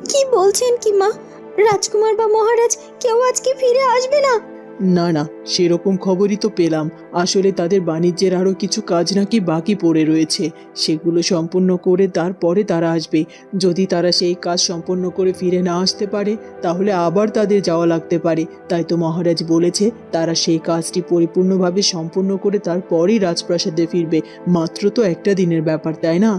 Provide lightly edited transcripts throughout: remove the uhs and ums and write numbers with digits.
কি বলছেন কি মা? রাজকুমার বা মহারাজ কেউ আজকে ফিরে আসবে না? না না, সেরকম খবরই তো পেলাম। আসলে তাদের বাণিজ্যের আরও কিছু কাজ নাকি বাকি পড়ে রয়েছে, সেগুলো সম্পূর্ণ করে তারপরে তারা আসবে। যদি তারা সেই কাজ সম্পন্ন করে ফিরে না আসতে পারে তাহলে আবার তাদের যাওয়া লাগতে পারে। তাই তো মহারাজ বলেছে তারা সেই কাজটি পরিপূর্ণভাবে সম্পন্ন করে তারপরেই রাজপ্রাসাদে ফিরবে। মাত্র তো একটা দিনের ব্যাপার, তাই না?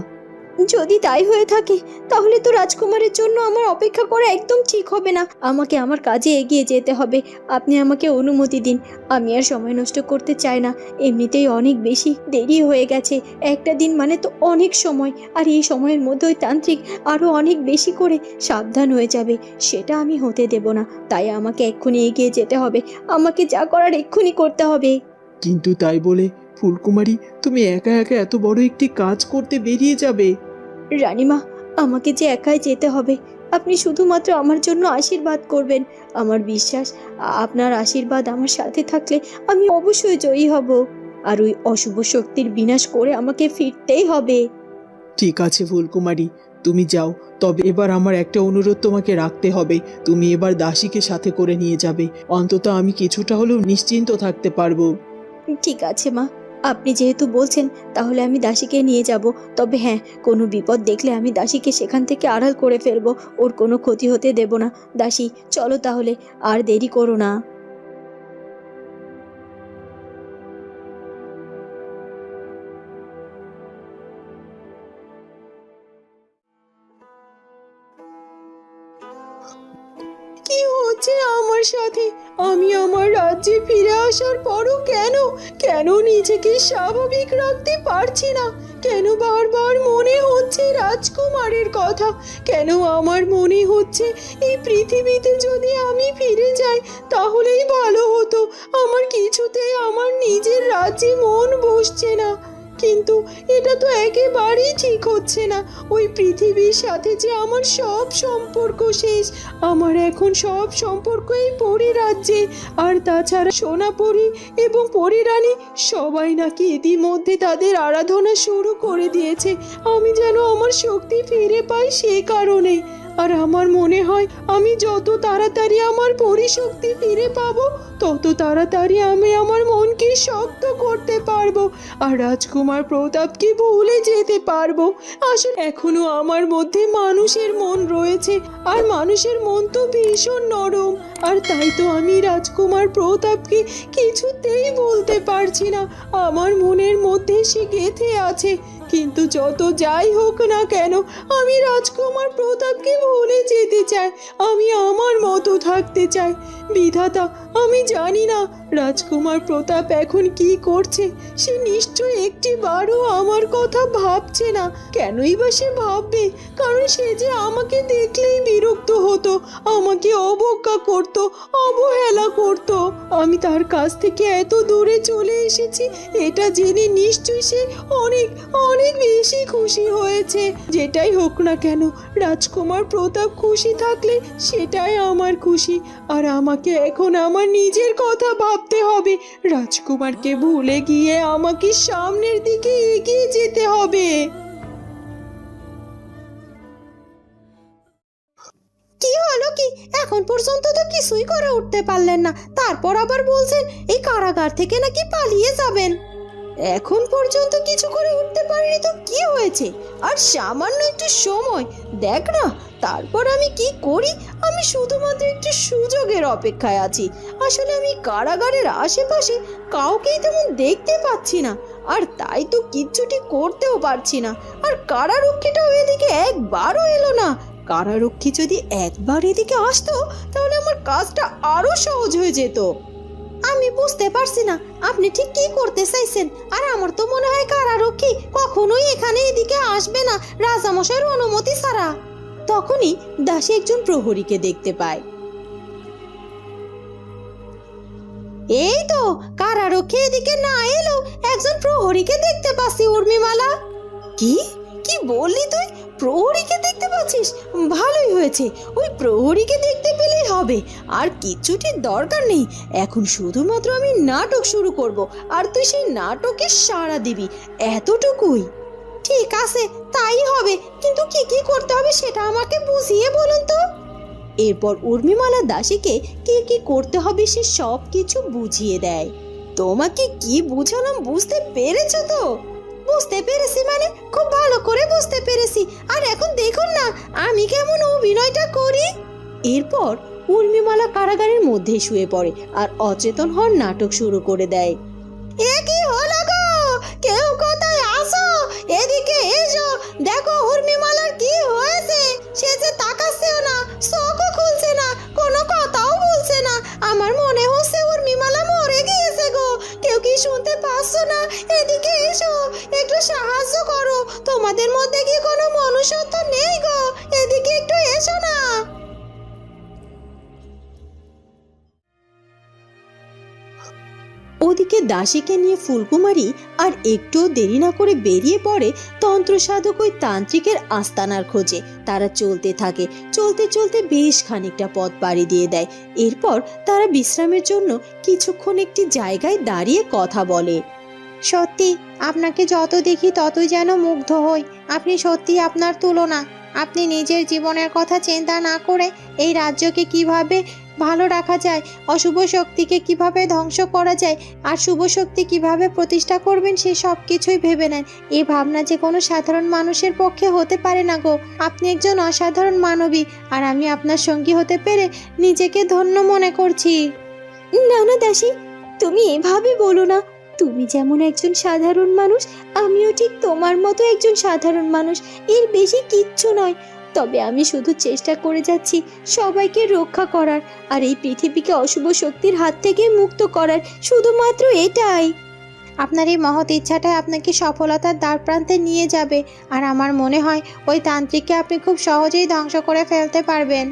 যদি তাই হয়ে থাকে তাহলে তো রাজকুমারের জন্য আমার অপেক্ষা করা একদম ঠিক হবে না। আমাকে আমার কাজে এগিয়ে যেতে হবে। আপনি আমাকে অনুমতি দিন। আমি আর সময় নষ্ট করতে চাই না। এমনিতেই অনেক বেশি দেরি হয়ে গেছে। একটা দিন মানে তো অনেক সময়, আর এই সময়ের মধ্যে ওই তান্ত্রিক আরও অনেক বেশি করে সাবধান হয়ে যাবে। সেটা আমি হতে দেব না। তাই আমাকে এক্ষুনি এগিয়ে যেতে হবে। আমাকে যা করার এক্ষুনি করতে হবে। কিন্তু তাই বলে ফুলকুমারী, তুমি একা একা এত বড় একটি কাজ করতে বেরিয়ে যাবে? রানীমা, আমাকে যে একাই যেতে হবে। আপনি শুধুমাত্র আমার জন্য আশীর্বাদ করবেন। আমার বিশ্বাস আপনার আশীর্বাদ আমার সাথে থাকলে আমি অবশ্যই জয়ী হব। আর ওই অশুভ শক্তির বিনাশ করে আমাকে ফিরতেই হবে। ঠিক আছে ফুলকুমারী, তুমি যাও। তবে এবার আমার একটা অনুরোধ তোমাকে রাখতে হবে। তুমি এবার দাসীকে সাথে করে নিয়ে যাবে, অন্তত আমি কিছুটা হলেও নিশ্চিন্ত থাকতে পারবো। ঠিক আছে মা, আপনি যেহেতু বলছেন তাহলে আমি দাসীকে নিয়ে যাব। তবে হ্যাঁ, কোনো বিপদ দেখলে আমি দাসীকে সেখান থেকে আড়াল করে ফেলবো। ওর কোনো ক্ষতি হতে দেব না। দাসী, চলো তাহলে, আর দেরি করো না। কি হচ্ছে আমার সাথে? আমি আমার রাজ্যে ফিরে আসার পরও কেন কেন নিজেকে স্বাভাবিক রাখতে পারছি না? কেন বারবার মনে হচ্ছে রাজকুমারের কথা? কেন আমার মনে হচ্ছে এই পৃথিবীতে যদি আমি ফিরে যাই তাহলেই ভালো হতো? আমার কিছুতেই আমার নিজের রাজ্যে মন বসছে না। কিন্তু এটা তো একেবারেই ঠিক হচ্ছে না। ওই পৃথিবীর সাথে যে আমার সব সম্পর্ক শেষ। আমার এখন সব সম্পর্ক এই পরিরাজ্যে। আর তাছাড়া সোনাপরি এবং পরিরানী সবাই নাকি ইতিমধ্যে তাদের আরাধনা শুরু করে দিয়েছে। আমি যেন আমার শক্তি ফিরে পাই সে কারণে। আর আমার মনে হয় আমি যত তাড়াতাড়ি আমার পরিশক্তি ফিরে পাবো তত তাড়াতাড়ি আমি আমার মনকে শক্ত করতে পারবো আর রাজকুমার প্রতাপকে ভুলে যেতে পারবো। আসলে এখনো আমার মধ্যে মানুষের মন রয়েছে, আর মানুষের মন তো ভীষণ নরম। আর তাই তো আমি রাজকুমার প্রতাপকে কিছুতেই বলতে পারছি না। আমার মনের মধ্যে সে গেঁথে আছে। কিন্তু যত যাই হোক না কেন আমি রাজকুমার প্রতাপকে ভুলে যেতে চাই। আমি আমার মতো থাকতে চাই। বিধাতা, আমি জানি না রাজকুমার প্রতাপ এখন কি করছে। সে নিশ্চয় একটি বারও আমার কথা ভাবছে না। কেনই বা সে ভাববে? কারণ সে যে আমাকে দেখলেই বিরক্ত হতো, আমাকে অবজ্ঞা করত, অবহেলা করত। আমি তার কাছ থেকে এত দূরে চলে এসেছি এটা জেনে নিশ্চয়ই সে অনেক অনেক বেশি খুশি হয়েছে। যেটাই হোক না কেন, রাজকুমার প্রতাপ খুশি থাকলে সেটাই আমার খুশি। আর আমাকে এখন আমার নিজের কথা ভাবতে হবে। রাজকুমারকে ভুলে গিয়ে আমাকে সামনের দিকে এগিয়ে যেতে হবে। কি হলো কি? এখন পর্যন্ত তো কিছুই করে উঠতে পারলেন না, তারপর আবার বলছেন এই কারাগার থেকে নাকি পালিয়ে যাবেন। এখন পর্যন্ত কিছু করে উঠতে পারিনি তো কি হয়েছে? আর সামান্য একটু সময় দেখ না, তারপর আমি কি করি? আমি শুধুমাত্র একটু সুযোগের অপেক্ষায় আছি। আসলে আমি কারাগারের আশেপাশে কাউকেই তেমন দেখতে পাচ্ছি না, আর তাই তো কিচ্ছুটি করতেও পারছি না। আর কারারক্ষীটাও এদিকে একবারও এলো না। কারারক্ষী যদি একবার এদিকে আসতো তাহলে আমার কাজটা আরো সহজ হয়ে যেত। আমি বুঝতে পারছি না আপনি ঠিক কি করতে চাইছেন। আর আমার তো মনে হয় কারারক্ষী কখনোই এখানে এদিকে আসবে না রাজামশাইয়ের অনুমতি ছাড়া। তখনই দাসী একজন প্রহরীকে দেখতে পায়। এই তো কারারক্ষী এদিকে না এলেও একজন প্রহরীকে দেখতে পাচ্ছি উর্মিমালা। কি কি বললি তুই? প্রহরীকে দেখতে পাচ্ছিস? ভালোই হয়েছে, ওই প্রহরীকে দেখতে পেলেই হবে। আর কিচ্ছুটির দরকার নেই। এখন শুধুমাত্র আমি নাটক শুরু করব, আর তুই সেই নাটকে সাড়া দিবি, এতটুকুই। ঠিক আছে, তাই হবে, কিন্তু কি কি করতে হবে সেটা আমাকে বুঝিয়ে বলুন তো। এরপর উর্মিমালা দাসীকে কি কি করতে হবে সে সব কিছু বুঝিয়ে দেয়। তোমাকে কি বুঝালাম বুঝতে পেরেছো তো? বুঝতে পেরেছি মানে খুব ভালো করে বুঝতে পেরেছি। আর এখন দেখুন না আমি কেমন অভিনয়টা করি। এরপর উর্মিমালা কারাগারের মধ্যে শুয়ে পড়ে আর অচেতন হওয়ার নাটক শুরু করে দেয়। এ কি হলো গো? কেউ কোথায় আসো, এদিকে এসো, দেখো উর্মিমালার কি হয়েছে। সে যে তাকাচ্ছেও না, চোখও খুলছে না, কোনো কথাও বলছে না। আমার মনে হচ্ছে উর্মিমালা মরে গিয়েছে গো। কেউ কি শুনতে পাচ্ছ না? এদিকে এসো, একটু সাহায্য করো। তোমাদের মধ্যে কি কোনো মনুষ্যত্ব নেই গো? এদিকে একটু এসো না। ওদিকে দাসীকে নিয়ে ফুলকুমারী আর একটুও দেরি না করে বেরিয়ে পড়ে তন্ত্রসাধক ওই তান্ত্রিকের আস্তানার খোঁজে। তারা চলতে থাকে, চলতে চলতে বেশ খানিকটা পথ পাড়ি দিয়ে দেয়। এরপর তারা বিশ্রামের জন্য কিছুক্ষণ একটি জায়গায় দাঁড়িয়ে কথা বলে। সত্যি আপনাকে যত দেখি ততই যেন মুগ্ধ হই। আপনি সত্যি আপনার তুলনা। আপনি নিজের জীবনের কথা চিন্তা না করে এই রাজ্যকে কিভাবে ভালো রাখা যায়, অশুভ শক্তিকে কিভাবে ধ্বংস করা যায়, আর শুভ শক্তি কিভাবে প্রতিষ্ঠা করবেন সে সব কিছুই ভেবে নেন। এই ভাবনা যে কোনো সাধারণ মানুষের পক্ষে হতে পারে না গো। আপনি একজন অসাধারণ মানবী, আর আমি আপনার সঙ্গী হতে পেরে নিজেকে ধন্য মনে করছি। না না দাসী, তুমি এভাবে বলো না। তুমি যেমন একজন সাধারণ মানুষ, আমিও ঠিক তোমার মতো একজন সাধারণ মানুষ, এর বেশি কিচ্ছু নয়। তবে আমি শুধু চেষ্টা করে যাচ্ছি সবাইকে রক্ষা করার, আর এই পৃথিবীকে অশুভ শক্তির হাত থেকে মুক্ত করার, শুধুমাত্র এটাই। আপনার এই মহৎ ইচ্ছাটাই আপনাকে সফলতার দ্বার প্রান্তে নিয়ে যাবে, আর আমার মনে হয় ওই তান্ত্রিককে আপনি খুব সহজেই ধ্বংস করে ফেলতে পারবেন।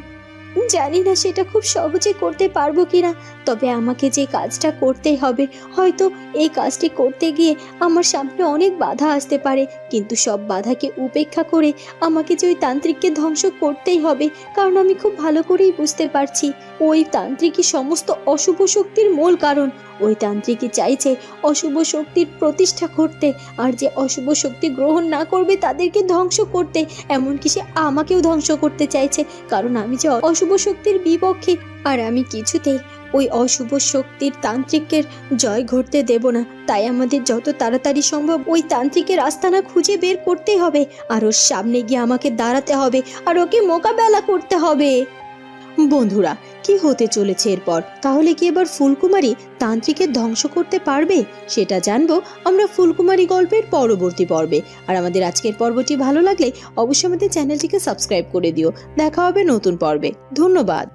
জানি না সেটা খুব সহজে করতে পারবো কিনা, তবে আমাকে যে কাজটা করতেই হবে। হয়তো এই কাজটি করতে গিয়ে আমার সামনে অনেক বাধা আসতে পারে, কিন্তু সব বাধাকে উপেক্ষা করে আমাকে যে ওই তান্ত্রিককে ধ্বংস করতেই হবে। কারণ আমি খুব ভালো করেই বুঝতে পারছি ওই তান্ত্রিকই সমস্ত অশুভ শক্তির মূল কারণ। ওই তান্ত্রিকই চাইছে অশুভ শক্তির প্রতিষ্ঠা করতে, আর যে অশুভ শক্তি গ্রহণ না করবে তাদেরকে ধ্বংস করতে। এমনকি সে আমাকেও ধ্বংস করতে চাইছে, কারণ আমি যে অশুভ শক্তির বিপক্ষে। আর আমি কিছুতেই ওই অশুভ শক্তির তান্ত্রিকের জয় ঘটতে দেব না। তাই আমাদের যত তাড়াতাড়ি সম্ভব ওই তান্ত্রিকের আস্তানা খুঁজে বের করতে হবে, আর ওর সামনে গিয়ে আমাকে দাঁড়াতে হবে, আর ওকে মোকাবেলা করতে হবে। বন্ধুরা, কি হতে চলেছে এরপর? তাহলে কি এবার ফুলকুমারী তান্ত্রিকের ধ্বংস করতে পারবে? সেটা জানবো আমরা ফুলকুমারী গল্পের পরবর্তী পর্বে। আর আমাদের আজকের পর্বটি ভালো লাগলে অবশ্যই আমাদের চ্যানেলটিকে সাবস্ক্রাইব করে দিও। দেখা হবে নতুন পর্বে। ধন্যবাদ।